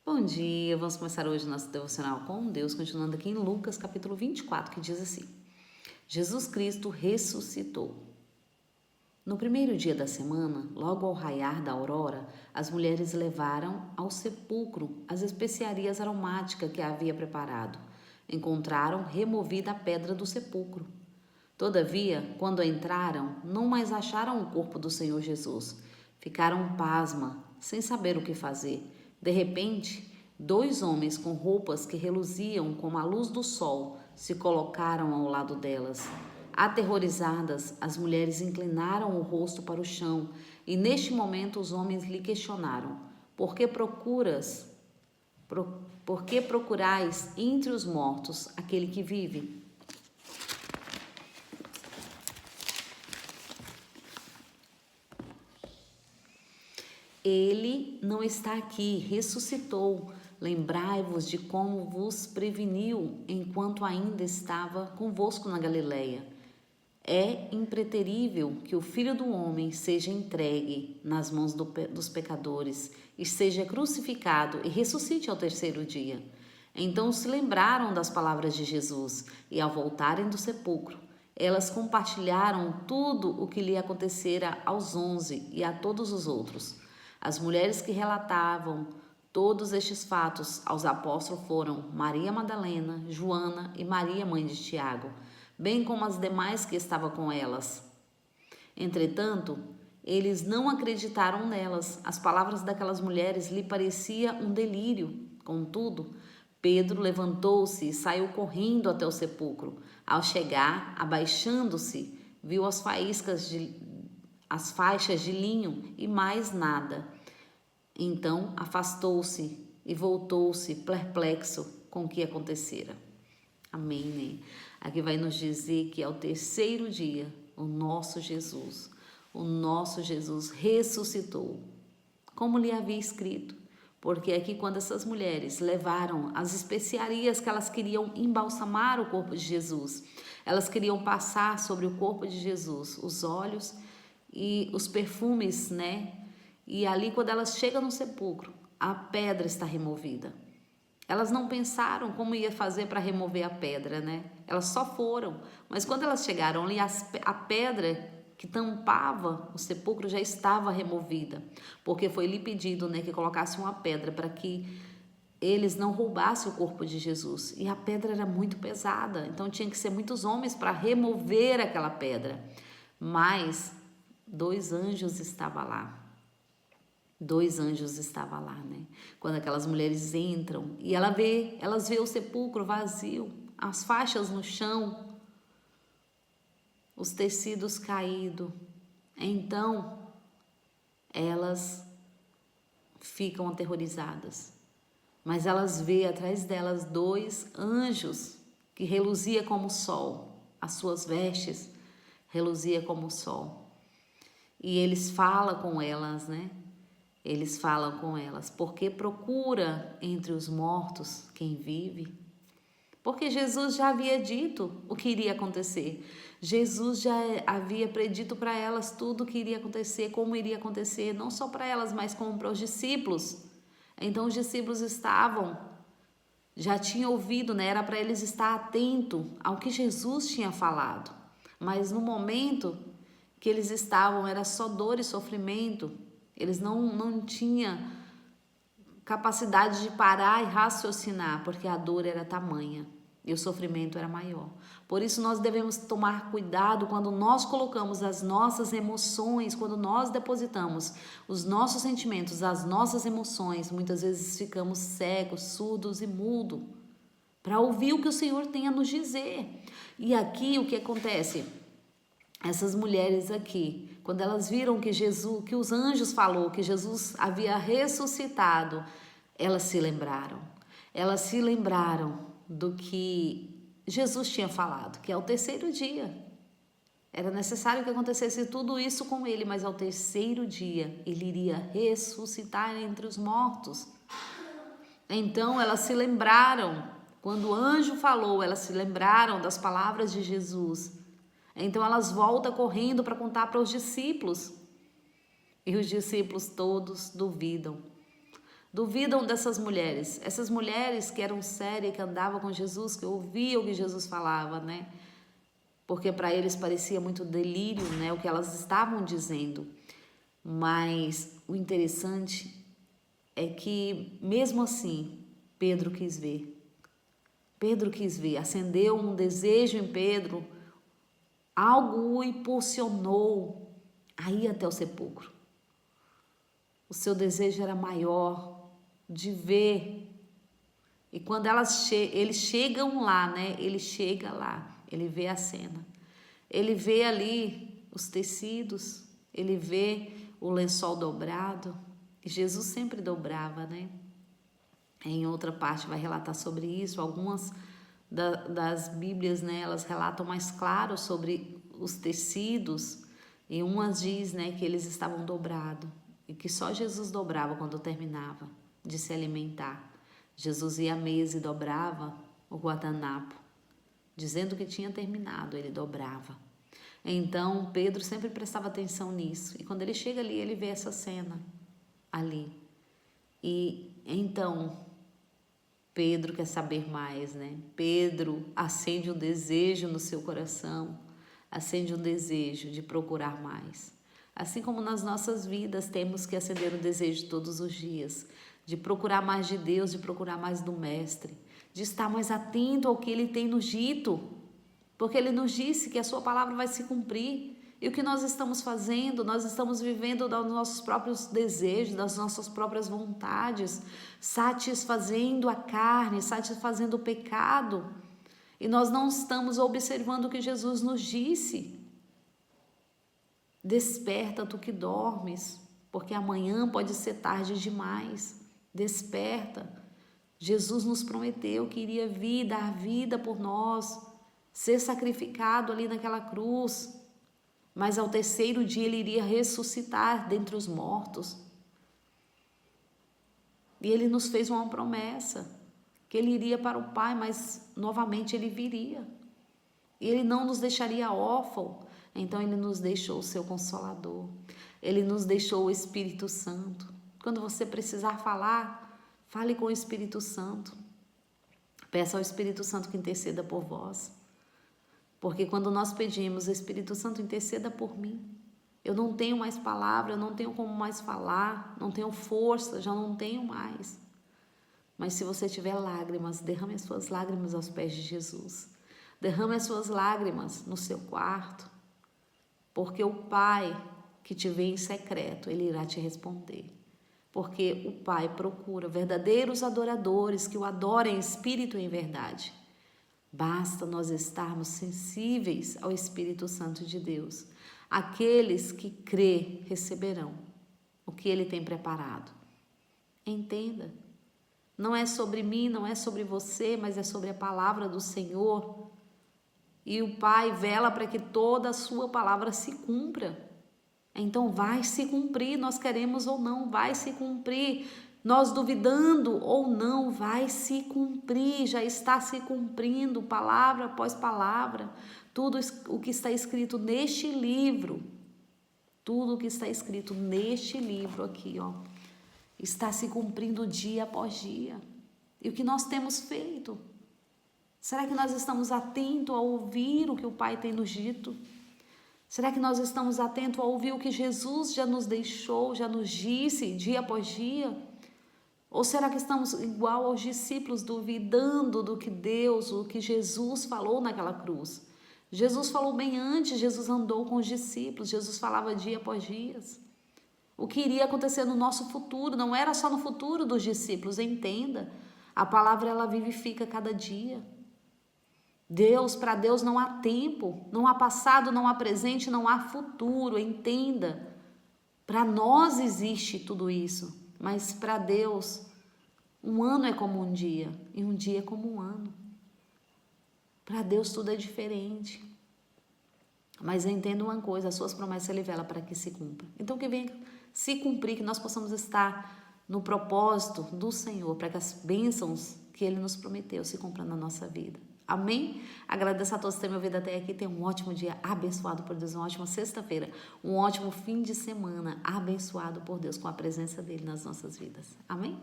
Bom dia, vamos começar hoje nosso devocional com Deus, continuando aqui em Lucas capítulo 24, que diz assim: Jesus Cristo ressuscitou. No primeiro dia da semana, logo ao raiar da aurora, as mulheres levaram ao sepulcro as especiarias aromáticas que havia preparado. Encontraram removida a pedra do sepulcro. Todavia, quando entraram, não mais acharam o corpo do Senhor Jesus. Ficaram pasma, sem saber o que fazer. De repente, dois homens com roupas que reluziam como a luz do sol se colocaram ao lado delas. Aterrorizadas, as mulheres inclinaram o rosto para o chão e neste momento os homens lhe questionaram: Por que procurais entre os mortos aquele que vive? Ele não está aqui, ressuscitou. Lembrai-vos de como vos preveniu enquanto ainda estava convosco na Galileia. É impreterível que o Filho do Homem seja entregue nas mãos dos pecadores e seja crucificado e ressuscite ao terceiro dia. Então se lembraram das palavras de Jesus e, ao voltarem do sepulcro, elas compartilharam tudo o que lhe acontecera aos 11 e a todos os outros. As mulheres que relatavam todos estes fatos aos apóstolos foram Maria Madalena, Joana e Maria, mãe de Tiago, bem como as demais que estavam com elas. Entretanto, eles não acreditaram nelas. As palavras daquelas mulheres lhe parecia um delírio. Contudo, Pedro levantou-se e saiu correndo até o sepulcro. Ao chegar, abaixando-se, viu as faixas de linho e mais nada. Então afastou-se e voltou-se perplexo com o que acontecera. Amém, né? Aqui vai nos dizer que ao terceiro dia, o nosso Jesus ressuscitou, como lhe havia escrito. Porque aqui, quando essas mulheres levaram as especiarias que elas queriam embalsamar o corpo de Jesus, elas queriam passar sobre o corpo de Jesus os óleos e os perfumes, né? E ali, quando elas chegam no sepulcro, a pedra está removida. Elas não pensaram como ia fazer para remover a pedra, né? Elas só foram. Mas quando elas chegaram ali, a pedra que tampava o sepulcro já estava removida, porque foi lhe pedido, né, que colocasse uma pedra para que eles não roubassem o corpo de Jesus. E a pedra era muito pesada, então tinha que ser muitos homens para remover aquela pedra. Mas dois anjos estavam lá. Dois anjos estavam lá, né? Quando aquelas mulheres entram e elas vê o sepulcro vazio, as faixas no chão, os tecidos caídos. Então, elas ficam aterrorizadas. Mas elas veem atrás delas dois anjos que reluzia como o sol. As suas vestes reluzia como o sol. E eles falam com elas, né? Eles falam com elas: Porque procura entre os mortos quem vive? Porque Jesus já havia dito o que iria acontecer. Jesus já havia predito para elas tudo o que iria acontecer, como iria acontecer, não só para elas, mas como para os discípulos. Então os discípulos já tinham ouvido, né? Era para eles estar atentos ao que Jesus tinha falado. Mas no momento que eles estavam, era só dor e sofrimento. Eles não tinham capacidade de parar e raciocinar, porque a dor era tamanha e o sofrimento era maior. Por isso nós devemos tomar cuidado quando nós colocamos as nossas emoções, quando nós depositamos os nossos sentimentos, as nossas emoções. Muitas vezes ficamos cegos, surdos e mudos para ouvir o que o Senhor tem a nos dizer. E aqui o que acontece? Essas mulheres aqui, quando elas viram que os anjos falou que Jesus havia ressuscitado, elas se lembraram. Elas se lembraram do que Jesus tinha falado, que ao terceiro dia. Era necessário que acontecesse tudo isso com ele, mas ao terceiro dia ele iria ressuscitar entre os mortos. Então elas se lembraram, quando o anjo falou, elas se lembraram das palavras de Jesus. Então elas voltam correndo para contar para os discípulos. E os discípulos todos duvidam. duvidam dessas mulheres. Essas mulheres que eram sérias, que andavam com Jesus, que ouviam o que Jesus falava, né? Porque para eles parecia muito delírio, né? O que elas estavam dizendo. Mas o interessante é que, mesmo assim, Pedro quis ver. Pedro quis ver, acendeu um desejo em Pedro, algo o impulsionou a ir até o sepulcro. O seu desejo era maior de ver. E quando eles chegam lá, né? Ele chega lá, ele vê a cena. Ele vê ali os tecidos, ele vê o lençol dobrado. E Jesus sempre dobrava, né? Em outra parte vai relatar sobre isso. Algumas das Bíblias, né, elas relatam mais claro sobre os tecidos. E umas diz, né, que eles estavam dobrados. E que só Jesus dobrava quando terminava de se alimentar. Jesus ia à mesa e dobrava o guardanapo, dizendo que tinha terminado, ele dobrava. Então, Pedro sempre prestava atenção nisso. E quando ele chega ali, ele vê essa cena ali. E então, Pedro quer saber mais, né? Pedro acende um desejo no seu coração, acende um desejo de procurar mais. Assim como nas nossas vidas temos que acender o desejo todos os dias, de procurar mais de Deus, de procurar mais do Mestre, de estar mais atento ao que Ele tem nos dito, porque Ele nos disse que a Sua palavra vai se cumprir. E o que nós estamos fazendo? Nós estamos vivendo dos nossos próprios desejos, das nossas próprias vontades, satisfazendo a carne, satisfazendo o pecado. E nós não estamos observando o que Jesus nos disse. Desperta, tu que dormes, porque amanhã pode ser tarde demais. Desperta. Jesus nos prometeu que iria vir, dar vida por nós, ser sacrificado ali naquela cruz. Mas ao terceiro dia ele iria ressuscitar dentre os mortos. E ele nos fez uma promessa, que ele iria para o Pai, mas novamente ele viria. E ele não nos deixaria órfão. Então ele nos deixou o seu Consolador. Ele nos deixou o Espírito Santo. Quando você precisar falar, fale com o Espírito Santo. Peça ao Espírito Santo que interceda por vós. Porque quando nós pedimos, Espírito Santo, interceda por mim. Eu não tenho mais palavra, eu não tenho como mais falar, não tenho força, já não tenho mais. Mas se você tiver lágrimas, derrame as suas lágrimas aos pés de Jesus. Derrame as suas lágrimas no seu quarto. Porque o Pai que te vê em secreto, Ele irá te responder. Porque o Pai procura verdadeiros adoradores que o adorem em espírito e em verdade. Basta nós estarmos sensíveis ao Espírito Santo de Deus. Aqueles que crê receberão o que Ele tem preparado. Entenda, não é sobre mim, não é sobre você, mas é sobre a palavra do Senhor. E o Pai vela para que toda a sua palavra se cumpra. Então vai se cumprir, nós queremos ou não, vai se cumprir. Nós duvidando ou não, vai se cumprir, já está se cumprindo, palavra após palavra. Tudo o que está escrito neste livro, tudo o que está escrito neste livro aqui, ó, está se cumprindo dia após dia. E o que nós temos feito? Será que nós estamos atentos a ouvir o que o Pai tem nos dito? Será que nós estamos atentos a ouvir o que Jesus já nos deixou, já nos disse dia após dia? Ou será que estamos igual aos discípulos, duvidando do que Deus, o que Jesus falou naquela cruz? Jesus falou bem antes, Jesus andou com os discípulos, Jesus falava dia após dia. O que iria acontecer no nosso futuro, não era só no futuro dos discípulos, entenda. A palavra ela vivifica cada dia. Para Deus não há tempo, não há passado, não há presente, não há futuro, entenda. Para nós existe tudo isso. Mas para Deus, um ano é como um dia e um dia é como um ano. Para Deus tudo é diferente. Mas entenda uma coisa, as suas promessas Ele vela para que se cumpra. Então que venha se cumprir, que nós possamos estar no propósito do Senhor, para que as bênçãos que Ele nos prometeu se cumpram na nossa vida. Amém? Agradeço a todos por terem me ouvido até aqui. Tenham um ótimo dia abençoado por Deus, uma ótima sexta-feira, um ótimo fim de semana abençoado por Deus, com a presença dele nas nossas vidas. Amém?